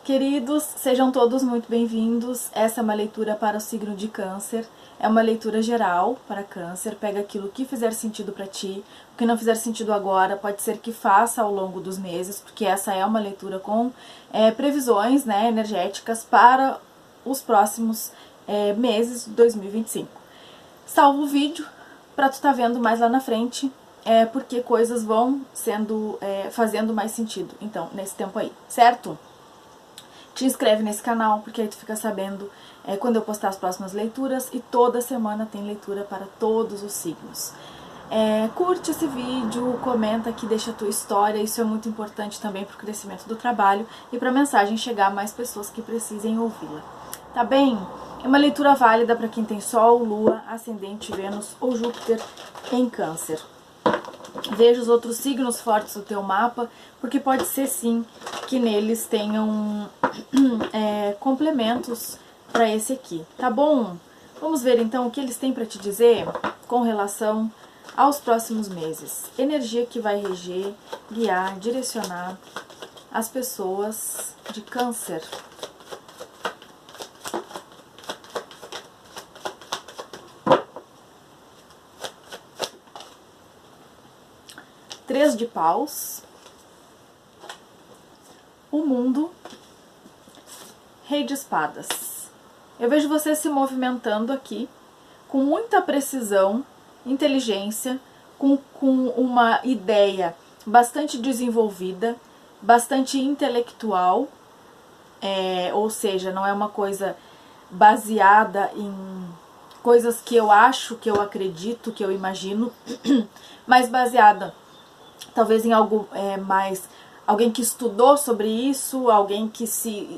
Queridos, sejam todos muito bem-vindos. Essa é uma leitura para o signo de Câncer. É uma leitura geral para Câncer. Pega aquilo que fizer sentido para ti. O que não fizer sentido agora, pode ser que faça ao longo dos meses, porque essa é uma leitura com previsões, né, energéticas para os próximos meses de 2025. Salva o vídeo para tu tá vendo mais lá na frente, porque coisas vão sendo fazendo mais sentido. Então, nesse tempo aí, certo? Te inscreve nesse canal, porque aí tu fica sabendo quando eu postar as próximas leituras, e toda semana tem leitura para todos os signos. Curte esse vídeo, comenta aqui, deixa a tua história, isso é muito importante também para o crescimento do trabalho e para a mensagem chegar a mais pessoas que precisem ouvi-la. Tá bem? É uma leitura válida para quem tem Sol, Lua, Ascendente, Vênus ou Júpiter em Câncer. Veja os outros signos fortes do teu mapa, porque pode ser sim que neles tenham complementos para esse aqui, tá bom? Vamos ver então o que eles têm para te dizer com relação aos próximos meses. Energia que vai reger, guiar, direcionar as pessoas de Câncer. Três de paus, o mundo, rei de espadas. Eu vejo você se movimentando aqui com muita precisão, inteligência, com uma ideia bastante desenvolvida, bastante intelectual, ou seja, não é uma coisa baseada em coisas que eu acho, que eu acredito, que eu imagino, mas baseada talvez em algo mais, alguém que estudou sobre isso, alguém que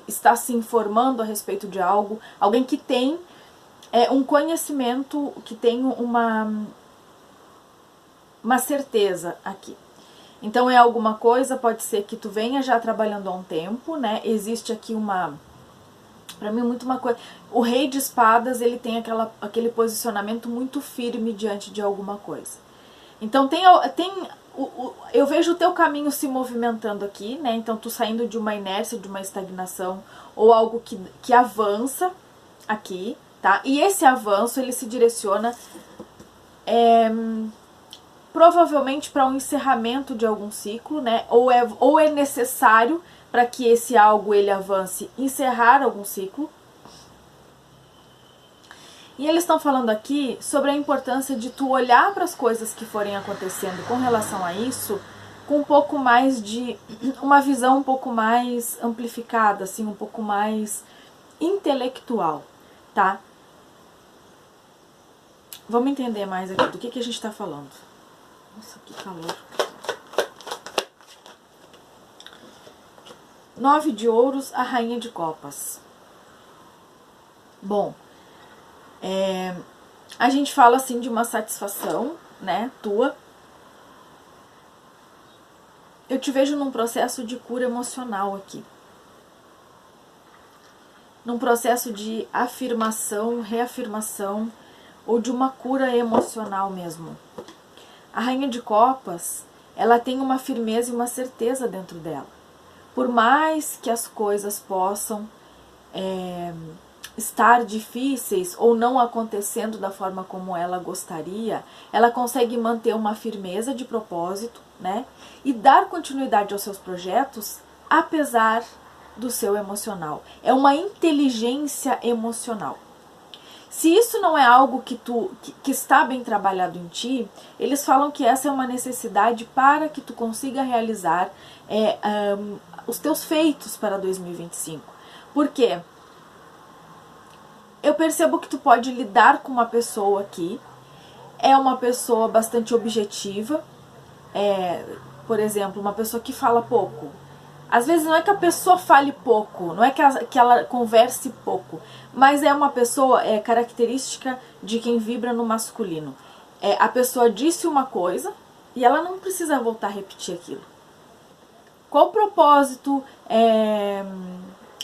está se informando a respeito de algo, alguém que tem um conhecimento, que tem uma certeza aqui. Então é alguma coisa, pode ser que tu venha já trabalhando há um tempo, né? Existe aqui pra mim muito uma coisa, o rei de espadas, ele tem aquele posicionamento muito firme diante de alguma coisa. Então eu vejo o teu caminho se movimentando aqui, né? Então tu saindo de uma inércia, de uma estagnação, ou algo que avança aqui, tá? E esse avanço, ele se direciona provavelmente para um encerramento de algum ciclo, né? Ou é necessário para que esse algo ele avance, encerrar algum ciclo. E eles estão falando aqui sobre a importância de tu olhar para as coisas que forem acontecendo com relação a isso, com um pouco mais de uma visão um pouco mais amplificada, assim, um pouco mais intelectual, tá? Vamos entender mais aqui do que a gente está falando. Nossa, que calor. 9 de ouros, a rainha de copas. Bom, a gente fala assim de uma satisfação, né, tua. Eu te vejo num processo de cura emocional aqui. Num processo de afirmação, reafirmação, ou de uma cura emocional mesmo. A rainha de copas, ela tem uma firmeza e uma certeza dentro dela. Por mais que as coisas possam estar difíceis ou não acontecendo da forma como ela gostaria, ela consegue manter uma firmeza de propósito, né? E dar continuidade aos seus projetos, apesar do seu emocional. É uma inteligência emocional. Se isso não é algo que está bem trabalhado em ti, eles falam que essa é uma necessidade para que tu consiga realizar os teus feitos para 2025. Por quê? Eu percebo que tu pode lidar com uma pessoa aqui, é uma pessoa bastante objetiva, por exemplo, uma pessoa que fala pouco. Às vezes não é que a pessoa fale pouco, não é que ela converse pouco, mas é uma pessoa, característica de quem vibra no masculino. A pessoa disse uma coisa e ela não precisa voltar a repetir aquilo. Qual o propósito?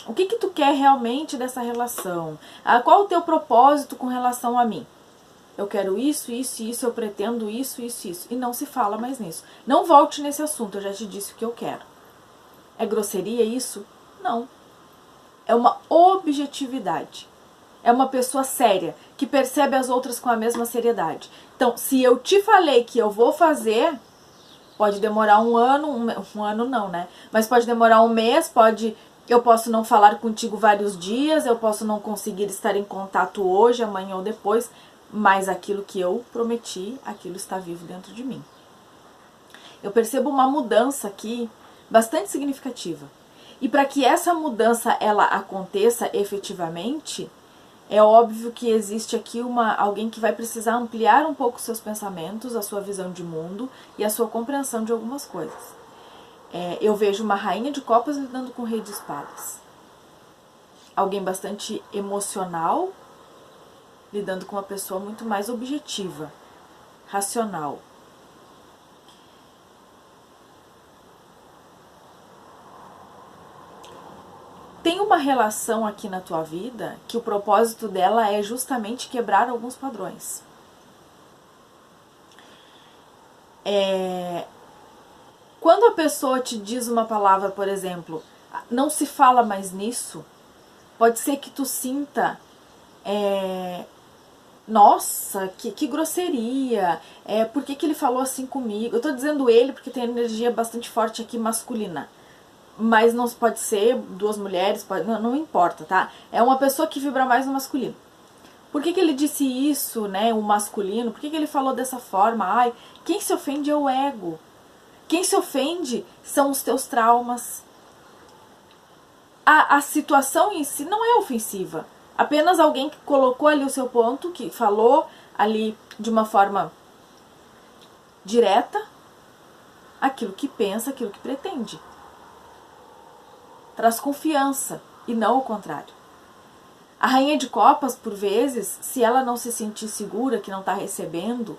O que tu quer realmente dessa relação? Qual o teu propósito com relação a mim? Eu quero isso, isso, isso, eu pretendo isso, isso, isso. E não se fala mais nisso. Não volte nesse assunto, eu já te disse o que eu quero. É grosseria isso? Não. é uma objetividade. É uma pessoa séria, que percebe as outras com a mesma seriedade. Então, se eu te falei que eu vou fazer, pode demorar um ano, um ano não, né? Mas pode demorar um mês, eu posso não falar contigo vários dias, eu posso não conseguir estar em contato hoje, amanhã ou depois, mas aquilo que eu prometi, aquilo está vivo dentro de mim. Eu percebo uma mudança aqui bastante significativa. E para que essa mudança ela aconteça efetivamente, é óbvio que existe aqui alguém que vai precisar ampliar um pouco seus pensamentos, a sua visão de mundo e a sua compreensão de algumas coisas. Eu vejo uma rainha de copas lidando com o rei de espadas. Alguém bastante emocional, lidando com uma pessoa muito mais objetiva, racional. Tem uma relação aqui na tua vida que o propósito dela é justamente quebrar alguns padrões. Quando a pessoa te diz uma palavra, por exemplo, não se fala mais nisso, pode ser que tu sinta, nossa, que grosseria, por que ele falou assim comigo? Eu tô dizendo ele porque tem energia bastante forte aqui masculina. Mas não pode ser duas mulheres, não importa, tá? É uma pessoa que vibra mais no masculino. Por que ele disse isso, né? O masculino, por que ele falou dessa forma? Ai, quem se ofende é o ego. Quem se ofende são os teus traumas. A situação em si não é ofensiva. Apenas alguém que colocou ali o seu ponto, que falou ali de uma forma direta aquilo que pensa, aquilo que pretende. Traz confiança e não o contrário. A rainha de copas, por vezes, se ela não se sentir segura, que não está recebendo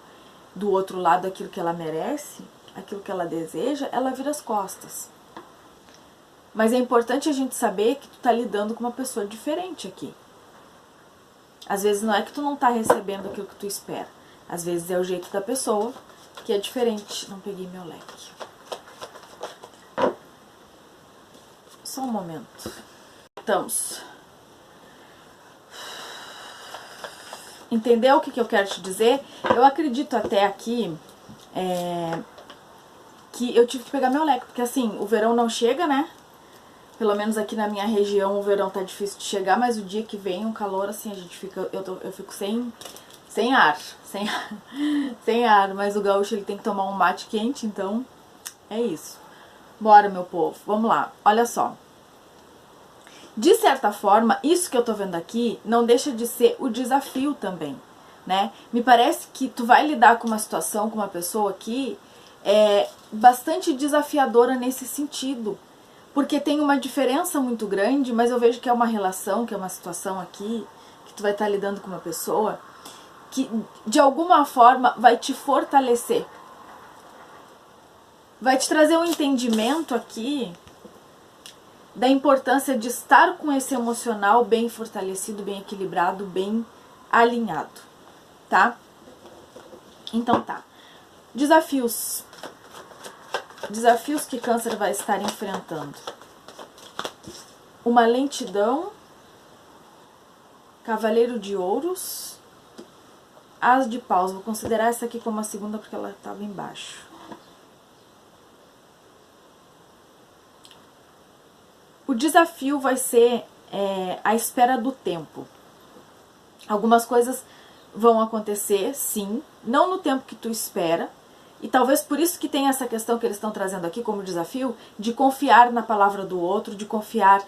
do outro lado aquilo que ela merece, aquilo que ela deseja, ela vira as costas. Mas é importante a gente saber que tu tá lidando com uma pessoa diferente aqui. Às vezes não é que tu não tá recebendo aquilo que tu espera. Às vezes é o jeito da pessoa que é diferente. Não peguei meu leque. Só um momento. Estamos. Entendeu o que eu quero te dizer? Eu acredito até aqui que eu tive que pegar meu leque, porque assim, o verão não chega, né? Pelo menos aqui na minha região o verão tá difícil de chegar, mas o dia que vem um calor assim, a gente fica, eu fico sem ar, sem ar, mas o gaúcho ele tem que tomar um mate quente, então é isso. Bora, meu povo, vamos lá, olha só. De certa forma, isso que eu tô vendo aqui não deixa de ser o desafio também, né? Me parece que tu vai lidar com uma situação, com uma pessoa aqui, bastante desafiadora nesse sentido, porque tem uma diferença muito grande, mas eu vejo que é uma relação, que é uma situação aqui, que tu vai estar lidando com uma pessoa, que de alguma forma vai te fortalecer, vai te trazer um entendimento aqui da importância de estar com esse emocional bem fortalecido, bem equilibrado, bem alinhado, tá? Então tá. Desafios. Desafios que Câncer vai estar enfrentando. Uma lentidão, Cavaleiro de Ouros, As de Paus. Vou considerar essa aqui como a segunda porque ela estava embaixo. O desafio vai ser a espera do tempo. Algumas coisas vão acontecer, sim, não no tempo que tu espera, e talvez por isso que tem essa questão que eles estão trazendo aqui como desafio, de confiar na palavra do outro, de confiar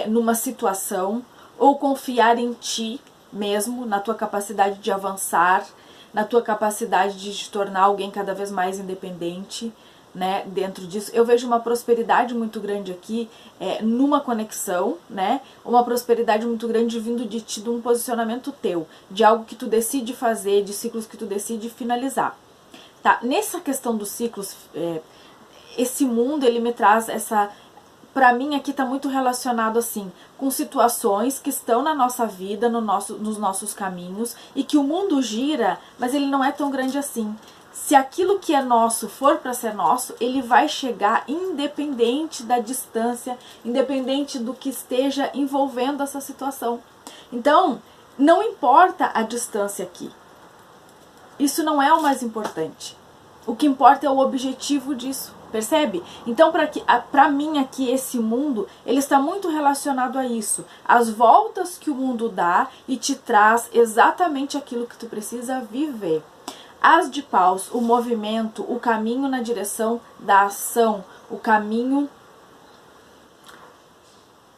numa situação, ou confiar em ti mesmo, na tua capacidade de avançar, na tua capacidade de te tornar alguém cada vez mais independente, né, dentro disso. Eu vejo uma prosperidade muito grande aqui, numa conexão, né, uma prosperidade muito grande vindo de ti, de um posicionamento teu, de algo que tu decide fazer, de ciclos que tu decide finalizar. Tá? Nessa questão dos ciclos, esse mundo, ele me traz essa... Pra mim aqui tá muito relacionado assim, com situações que estão na nossa vida, nos nossos caminhos, e que o mundo gira, mas ele não é tão grande assim. Se aquilo que é nosso for para ser nosso, ele vai chegar independente da distância, independente do que esteja envolvendo essa situação. Então, não importa a distância aqui. Isso não é o mais importante. O que importa é o objetivo disso, percebe? Então, para mim aqui, esse mundo, ele está muito relacionado a isso. As voltas que o mundo dá e te traz exatamente aquilo que tu precisa viver. As de paus, o movimento, o caminho na direção da ação, o caminho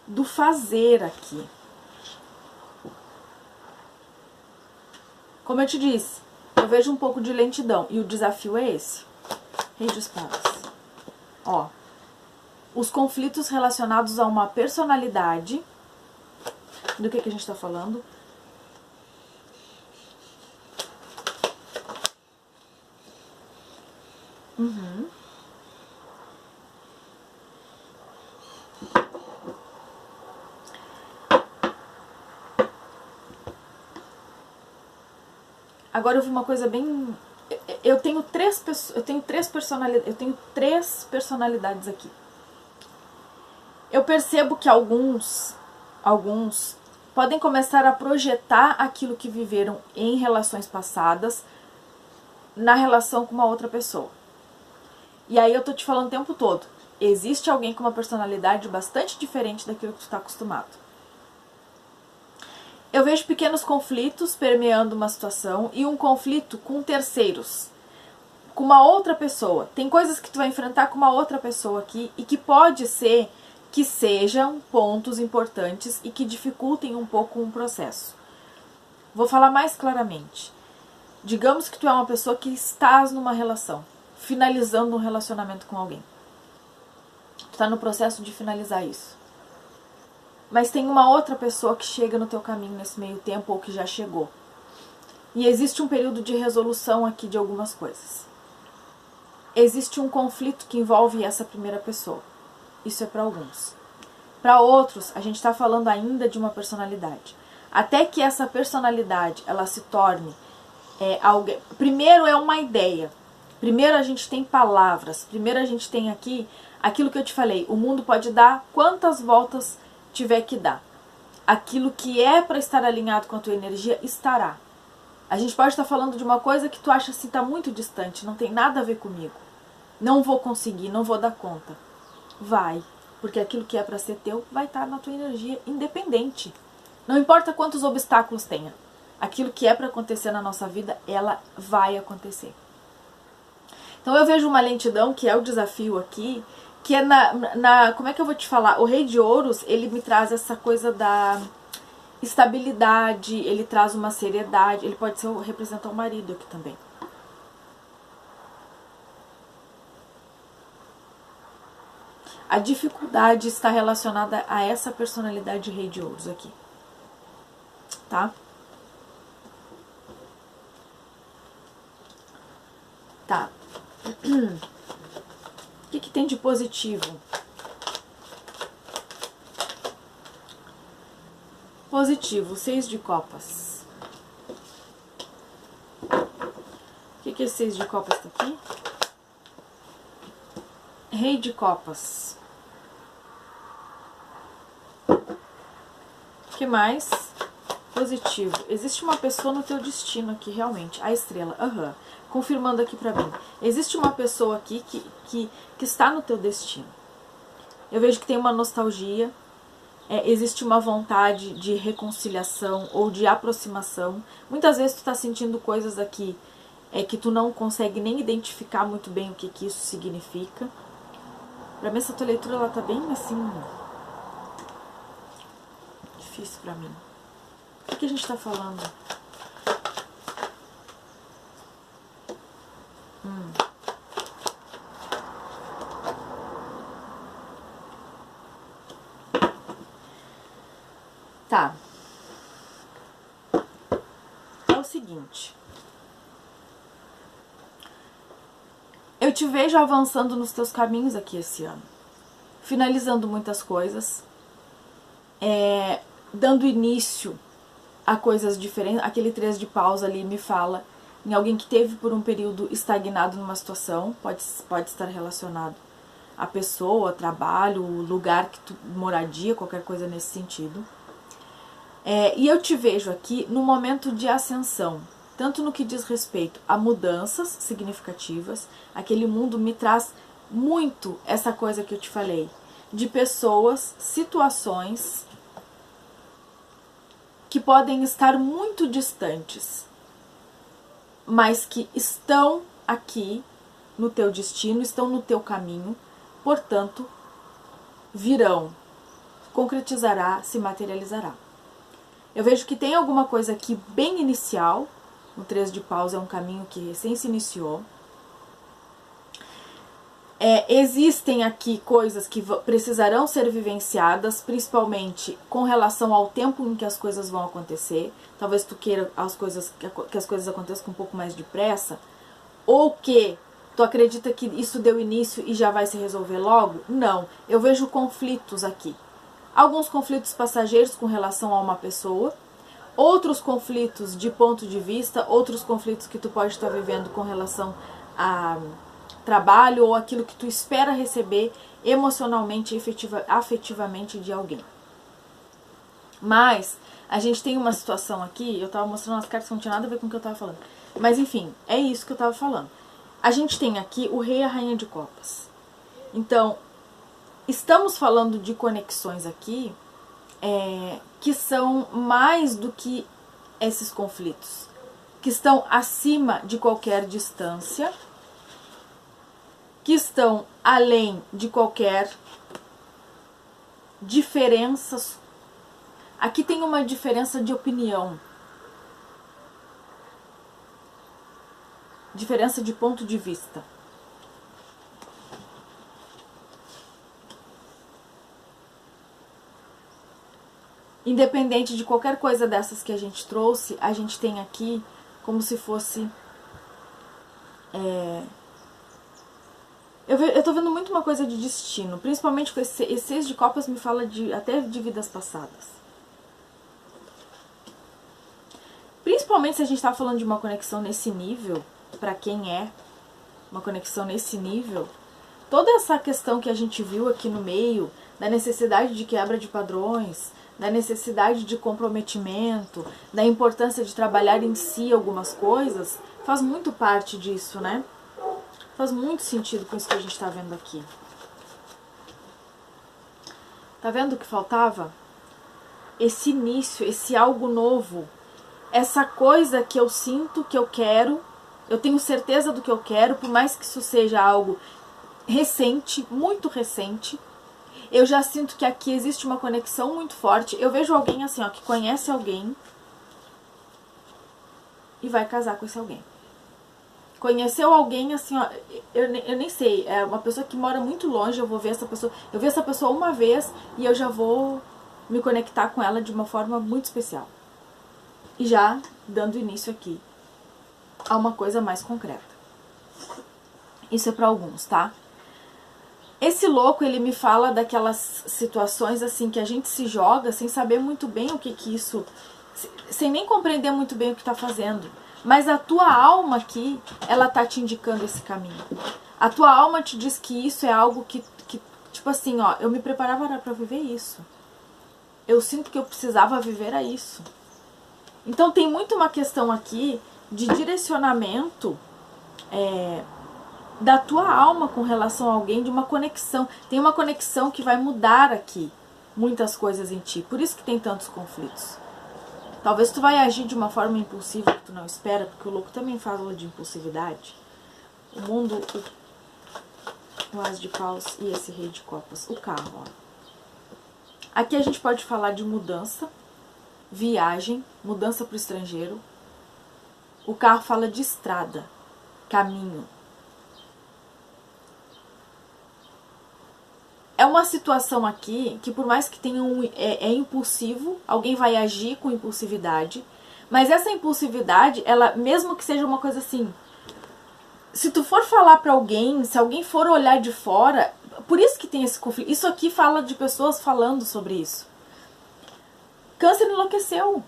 do fazer aqui. Como eu te disse, eu vejo um pouco de lentidão e o desafio é esse. Rei de espadas. Ó, os conflitos relacionados a uma personalidade. Do que a gente tá falando? Agora eu vi uma coisa bem... Eu tenho três personalidades aqui. Eu percebo que alguns podem começar a projetar aquilo que viveram em relações passadas na relação com uma outra pessoa. E aí eu tô te falando o tempo todo. Existe alguém com uma personalidade bastante diferente daquilo que tu tá acostumado. Eu vejo pequenos conflitos permeando uma situação e um conflito com terceiros, com uma outra pessoa. Tem coisas que tu vai enfrentar com uma outra pessoa aqui e que pode ser que sejam pontos importantes e que dificultem um pouco um processo. Vou falar mais claramente. Digamos que tu é uma pessoa que estás numa relação, finalizando um relacionamento com alguém. Tu está no processo de finalizar isso. Mas tem uma outra pessoa que chega no teu caminho nesse meio tempo ou que já chegou. E existe um período de resolução aqui de algumas coisas. Existe um conflito que envolve essa primeira pessoa. Isso é para alguns. Para outros, a gente está falando ainda de uma personalidade. Até que essa personalidade ela se torne alguém. Primeiro é uma ideia. Primeiro a gente tem palavras. Primeiro a gente tem aqui aquilo que eu te falei. O mundo pode dar quantas voltas tiver que dar. Aquilo que é para estar alinhado com a tua energia estará. A gente pode estar falando de uma coisa que tu acha assim, tá muito distante, não tem nada a ver comigo. Não vou conseguir, não vou dar conta. Vai, porque aquilo que é para ser teu vai estar na tua energia independente. Não importa quantos obstáculos tenha. Aquilo que é para acontecer na nossa vida, ela vai acontecer. Então eu vejo uma lentidão, que é o desafio aqui, que é como é que eu vou te falar? O Rei de Ouros, ele me traz essa coisa da estabilidade, ele traz uma seriedade, ele pode representar o marido aqui também. A dificuldade está relacionada a essa personalidade de Rei de Ouros aqui. Tá? Tá. O que tem de positivo? Positivo, 6 de copas. O que é 6 de copas tá aqui? Rei de copas. O que mais? Positivo. Existe uma pessoa no teu destino aqui, realmente. A estrela. Confirmando aqui pra mim. Existe uma pessoa aqui que está no teu destino. Eu vejo que tem uma nostalgia. Existe uma vontade de reconciliação ou de aproximação. Muitas vezes tu tá sentindo coisas aqui que tu não consegue nem identificar muito bem o que isso significa. Pra mim essa tua leitura ela tá bem assim... difícil pra mim. O que a gente tá falando? Tá. É o seguinte. Eu te vejo avançando nos teus caminhos aqui esse ano. Finalizando muitas coisas. Dando início a coisas diferentes. Aquele 3 de paus ali me fala em alguém que teve por um período estagnado numa situação, pode estar relacionado a pessoa, trabalho, lugar que tu, moradia, qualquer coisa nesse sentido. E eu te vejo aqui no momento de ascensão, tanto no que diz respeito a mudanças significativas. Aquele mundo me traz muito essa coisa que eu te falei, de pessoas, situações que podem estar muito distantes, mas que estão aqui no teu destino, estão no teu caminho, portanto, virão, concretizará, se materializará. Eu vejo que tem alguma coisa aqui bem inicial, o 3 de paus é um caminho que recém se iniciou. Existem aqui coisas que precisarão ser vivenciadas, principalmente com relação ao tempo em que as coisas vão acontecer. Talvez tu queira que as coisas aconteçam com um pouco mais depressa, ou que tu acredita que isso deu início e já vai se resolver logo? Não, eu vejo conflitos aqui. Alguns conflitos passageiros com relação a uma pessoa, outros conflitos de ponto de vista, outros conflitos que tu pode estar vivendo com relação a trabalho ou aquilo que tu espera receber emocionalmente e afetivamente de alguém. Mas a gente tem uma situação aqui, eu tava mostrando as cartas que não tinha nada a ver com o que eu tava falando, mas enfim, é isso que eu tava falando. A gente tem aqui o rei e a rainha de copas. Então, estamos falando de conexões aqui que são mais do que esses conflitos, que estão acima de qualquer distância, que estão além de qualquer diferença. Aqui tem uma diferença de opinião, diferença de ponto de vista. Independente de qualquer coisa dessas que a gente trouxe, a gente tem aqui como se fosse... Eu tô vendo muito uma coisa de destino, principalmente com esse 6 de copas me fala até de vidas passadas. Principalmente se a gente tá falando de uma conexão nesse nível, pra quem é uma conexão nesse nível, toda essa questão que a gente viu aqui no meio, da necessidade de quebra de padrões, da necessidade de comprometimento, da importância de trabalhar em si algumas coisas, faz muito parte disso, né? Faz muito sentido com isso que a gente tá vendo aqui. Tá vendo o que faltava? Esse início, esse algo novo, essa coisa que eu sinto, que eu quero, eu tenho certeza do que eu quero, por mais que isso seja algo recente, muito recente, eu já sinto que aqui existe uma conexão muito forte. Eu vejo alguém assim, ó, que conhece alguém e vai casar com esse alguém. Conheceu alguém assim, ó, eu nem sei, é uma pessoa que mora muito longe, eu vi essa pessoa uma vez e eu já vou me conectar com ela de uma forma muito especial. E já dando início aqui a uma coisa mais concreta. Isso é para alguns, tá? Esse louco, ele me fala daquelas situações assim que a gente se joga sem saber muito bem o que isso, sem nem compreender muito bem o que tá fazendo. Mas a tua alma aqui, ela tá te indicando esse caminho. A tua alma te diz que isso é algo que tipo assim, ó, eu me preparava para viver isso. Eu sinto que eu precisava viver a isso. Então tem muito uma questão aqui de direcionamento da tua alma com relação a alguém, de uma conexão. Tem uma conexão que vai mudar aqui muitas coisas em ti. Por isso que tem tantos conflitos. Talvez tu vai agir de uma forma impulsiva que tu não espera, porque o louco também fala de impulsividade. O mundo, o as de paus e esse rei de copas. O carro, ó. Aqui a gente pode falar de mudança, viagem, mudança para o estrangeiro. O carro fala de estrada, caminho. É uma situação aqui que por mais que tenha é impulsivo, alguém vai agir com impulsividade, mas essa impulsividade, ela, mesmo que seja uma coisa assim, se tu for falar pra alguém, se alguém for olhar de fora, por isso que tem esse conflito. Isso aqui fala de pessoas falando sobre isso. Câncer enlouqueceu.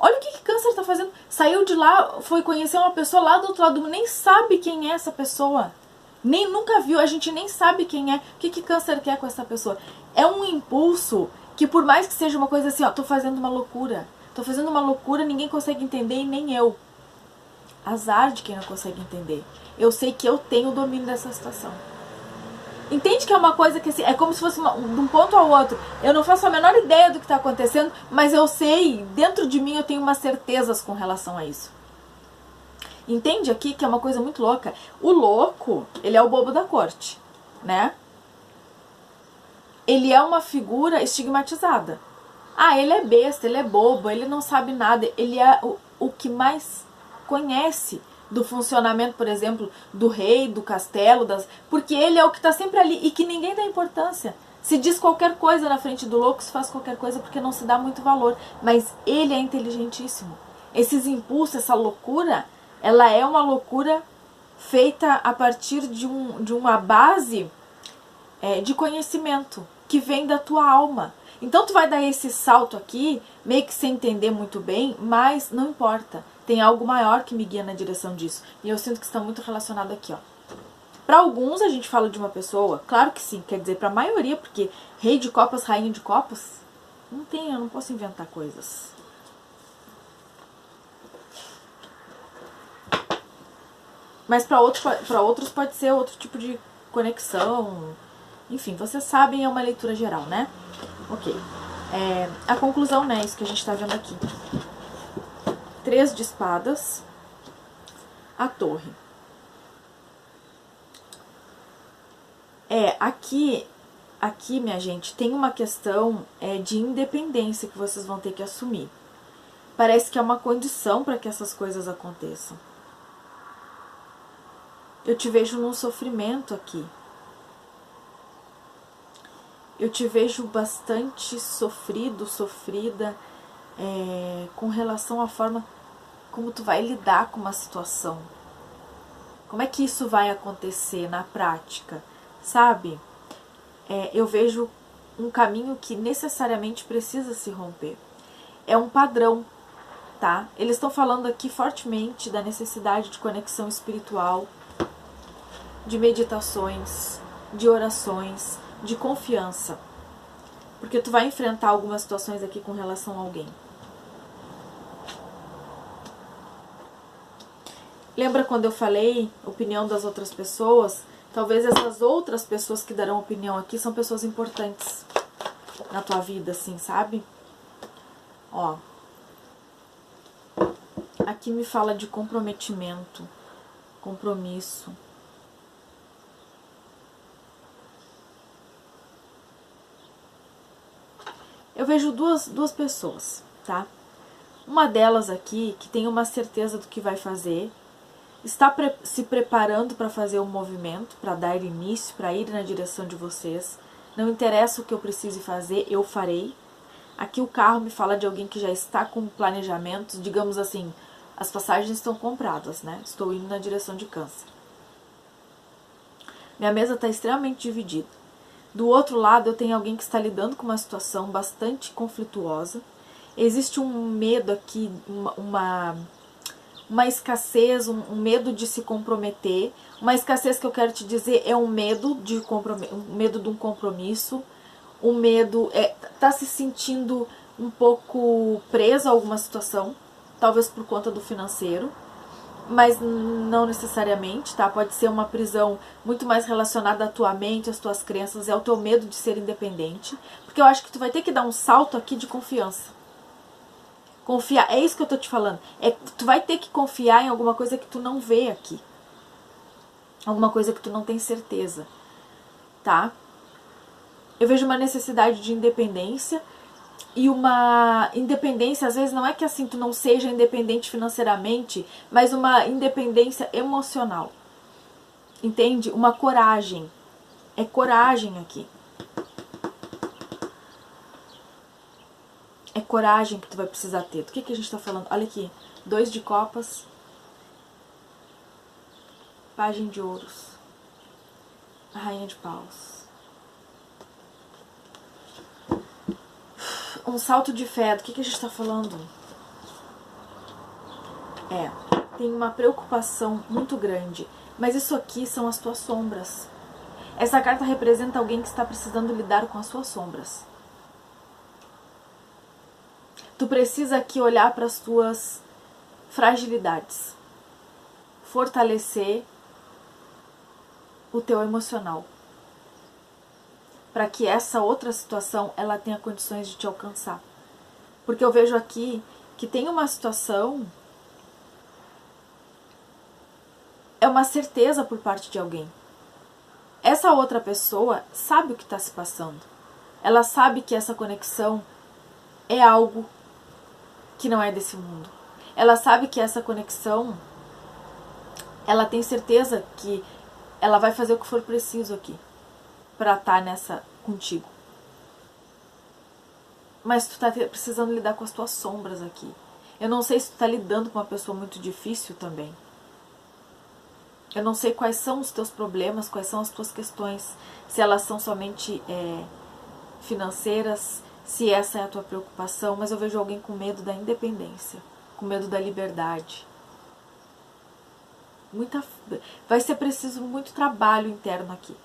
Olha o que câncer tá fazendo. Saiu de lá, foi conhecer uma pessoa lá do outro lado do mundo, nem sabe quem é essa pessoa. Nem nunca viu, a gente nem sabe quem é. O que câncer quer com essa pessoa? É um impulso que, por mais que seja uma coisa assim, ó, tô fazendo uma loucura. Tô fazendo uma loucura, ninguém consegue entender e nem eu. Azar de quem não consegue entender. Eu sei que eu tenho o domínio dessa situação. Entende que é uma coisa que assim, é como se fosse de um ponto ao outro. Eu não faço a menor ideia do que está acontecendo, mas eu sei, dentro de mim eu tenho umas certezas com relação a isso. Entende aqui que é uma coisa muito louca? O louco, ele é o bobo da corte, né? Ele é uma figura estigmatizada. Ah, ele é besta, ele é bobo, ele não sabe nada. Ele é o que mais conhece do funcionamento, por exemplo, do rei, do castelo, porque ele é o que está sempre ali e que ninguém dá importância. Se diz qualquer coisa na frente do louco, se faz qualquer coisa porque não se dá muito valor. Mas ele é inteligentíssimo. Esses impulsos, essa loucura, ela é uma loucura feita a partir de uma base de conhecimento que vem da tua alma. Então tu vai dar esse salto aqui, meio que sem entender muito bem, mas não importa. Tem algo maior que me guia na direção disso. E eu sinto que está muito relacionado aqui, ó. Para alguns a gente fala de uma pessoa, claro que sim, quer dizer para a maioria, porque rei de copas, rainha de copas, não tem, eu não posso inventar coisas. Mas para outros pode ser outro tipo de conexão. Enfim, vocês sabem, é uma leitura geral, né? Ok. A conclusão, né? Isso que a gente tá vendo aqui. 3 de espadas. A torre. Aqui, minha gente, tem uma questão de independência que vocês vão ter que assumir. Parece que é uma condição para que essas coisas aconteçam. Eu te vejo num sofrimento aqui. Eu te vejo bastante sofrido, sofrida, com relação à forma como tu vai lidar com uma situação. Como é que isso vai acontecer na prática, sabe? Eu vejo um caminho que necessariamente precisa se romper. É um padrão, tá? Eles estão falando aqui fortemente da necessidade de conexão espiritual, de meditações, de orações, de confiança. Porque tu vai enfrentar algumas situações aqui com relação a alguém. Lembra quando eu falei opinião das outras pessoas? Talvez essas outras pessoas que darão opinião aqui são pessoas importantes na tua vida, assim, sabe? Ó. Aqui me fala de comprometimento, compromisso. Eu vejo duas pessoas, tá? Uma delas aqui, que tem uma certeza do que vai fazer, está se preparando para fazer um movimento, para dar início, para ir na direção de vocês. Não interessa o que eu precise fazer, eu farei. Aqui o carro me fala de alguém que já está com planejamentos, digamos assim, as passagens estão compradas, né? Estou indo na direção de Câncer. Minha mesa está extremamente dividida. Do outro lado, eu tenho alguém que está lidando com uma situação bastante conflituosa. Existe um medo aqui, uma escassez, um medo de se comprometer. Uma escassez que eu quero te dizer é um medo de um compromisso. Um medo, tá se sentindo um pouco preso a alguma situação, talvez por conta do financeiro. Mas não necessariamente, tá? Pode ser uma prisão muito mais relacionada à tua mente, às tuas crenças, é o teu medo de ser independente. Porque eu acho que tu vai ter que dar um salto aqui de confiança. Confiar, é isso que eu tô te falando. Tu vai ter que confiar em alguma coisa que tu não vê aqui. Alguma coisa que tu não tem certeza, tá? Eu vejo uma necessidade de independência. E uma independência, às vezes não é que assim tu não seja independente financeiramente, mas uma independência emocional. Entende? Uma coragem. É coragem aqui. É coragem que tu vai precisar ter. Do que a gente tá falando? Olha aqui. 2 de copas. Pagem de ouros. A rainha de paus. Um salto de fé. Do que a gente tá falando? Tem uma preocupação muito grande. Mas isso aqui são as tuas sombras. Essa carta representa alguém que está precisando lidar com as suas sombras. Tu precisa aqui olhar para as tuas fragilidades. Fortalecer o teu emocional. Para que essa outra situação, ela tenha condições de te alcançar. Porque eu vejo aqui que tem uma situação... É uma certeza por parte de alguém. Essa outra pessoa sabe o que está se passando. Ela sabe que essa conexão é algo que não é desse mundo. Ela sabe que essa conexão, ela tem certeza que ela vai fazer o que for preciso aqui para estar nessa contigo. Mas tu tá precisando lidar com as tuas sombras aqui. Eu não sei se tu tá lidando com uma pessoa muito difícil também. Eu não sei quais são os teus problemas, quais são as tuas questões, se elas são somente financeiras, se essa é a tua preocupação, mas eu vejo alguém com medo da independência, com medo da liberdade. Vai ser preciso muito trabalho interno aqui.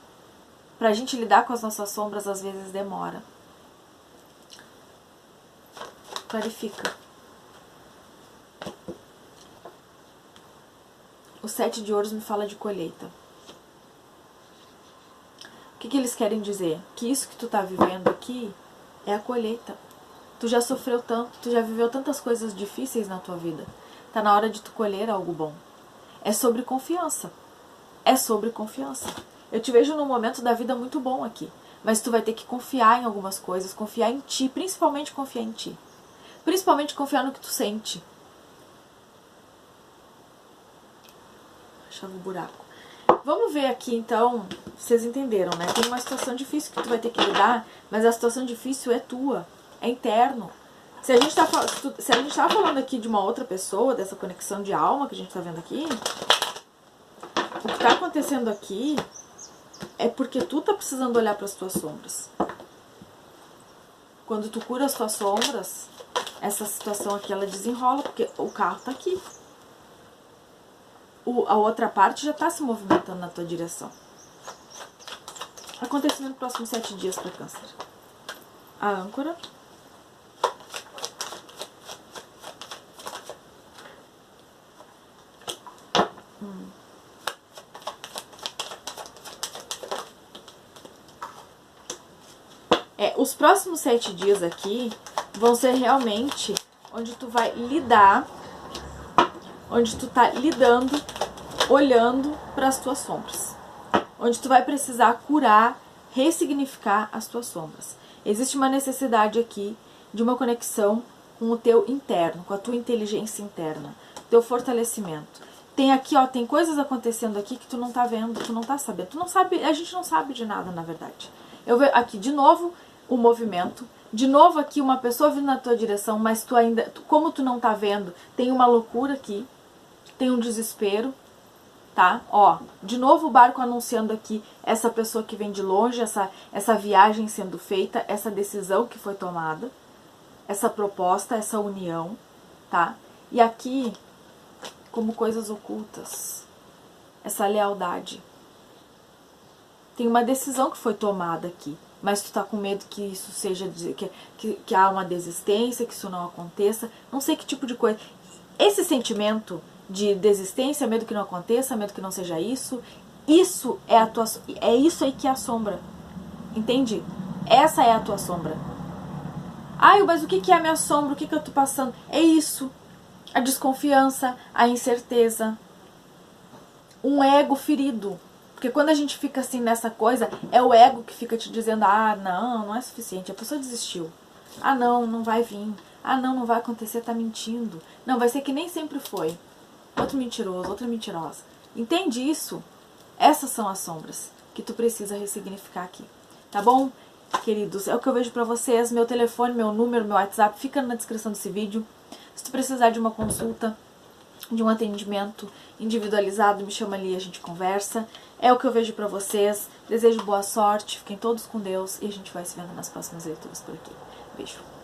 Pra gente lidar com as nossas sombras, às vezes demora. Clarifica. O 7 de ouros me fala de colheita. O que eles querem dizer? Que isso que tu tá vivendo aqui é a colheita. Tu já sofreu tanto, tu já viveu tantas coisas difíceis na tua vida. Tá na hora de tu colher algo bom. É sobre confiança. É sobre confiança. Eu te vejo num momento da vida muito bom aqui. Mas tu vai ter que confiar em algumas coisas, confiar em ti, principalmente confiar em ti. Principalmente confiar no que tu sente. Achava o buraco. Vamos ver aqui então, vocês entenderam, né? Tem uma situação difícil que tu vai ter que lidar, mas a situação difícil é tua, é interno. Se a gente tá falando aqui de uma outra pessoa, dessa conexão de alma que a gente tá vendo aqui, o que tá acontecendo aqui é porque tu tá precisando olhar para as tuas sombras. Quando tu cura as tuas sombras, essa situação aqui ela desenrola, porque o carro tá aqui. A outra parte já está se movimentando na tua direção. Acontecimento nos próximos 7 dias para Câncer. A âncora. Os próximos 7 dias aqui vão ser realmente onde tu vai lidar, onde tu tá lidando, olhando para as tuas sombras. Onde tu vai precisar curar, ressignificar as tuas sombras. Existe uma necessidade aqui de uma conexão com o teu interno, com a tua inteligência interna, teu fortalecimento. Tem aqui, ó, tem coisas acontecendo aqui que tu não tá vendo, tu não tá sabendo. Tu não sabe, a gente não sabe de nada, na verdade. Eu vejo aqui de novo o movimento, de novo aqui uma pessoa vindo na tua direção, mas tu ainda, como tu não tá vendo, tem uma loucura aqui, tem um desespero, tá? Ó, de novo o barco anunciando aqui essa pessoa que vem de longe, essa viagem sendo feita, essa decisão que foi tomada, essa proposta, essa união, tá? E aqui, como coisas ocultas, essa lealdade. Tem uma decisão que foi tomada aqui, mas tu tá com medo que isso seja, que há uma desistência, que isso não aconteça, não sei que tipo de coisa. Esse sentimento de desistência, medo que não aconteça, medo que não seja isso, isso é isso aí que é a sombra, entende? Essa é a tua sombra. Ai, mas o que é a minha sombra? O que eu tô passando? É isso, a desconfiança, a incerteza, um ego ferido. Porque quando a gente fica assim nessa coisa, é o ego que fica te dizendo, ah, não é suficiente, a pessoa desistiu. Ah, não vai vir. Ah, não vai acontecer, tá mentindo. Não, vai ser que nem sempre foi. Outro mentiroso, outra mentirosa. Entende isso? Essas são as sombras que tu precisa ressignificar aqui. Tá bom, queridos? É o que eu vejo pra vocês. Meu telefone, meu número, meu WhatsApp fica na descrição desse vídeo. Se tu precisar de uma consulta, de um atendimento individualizado, me chama ali e a gente conversa. É o que eu vejo pra vocês. Desejo boa sorte, fiquem todos com Deus e a gente vai se vendo nas próximas leituras por aqui. Beijo.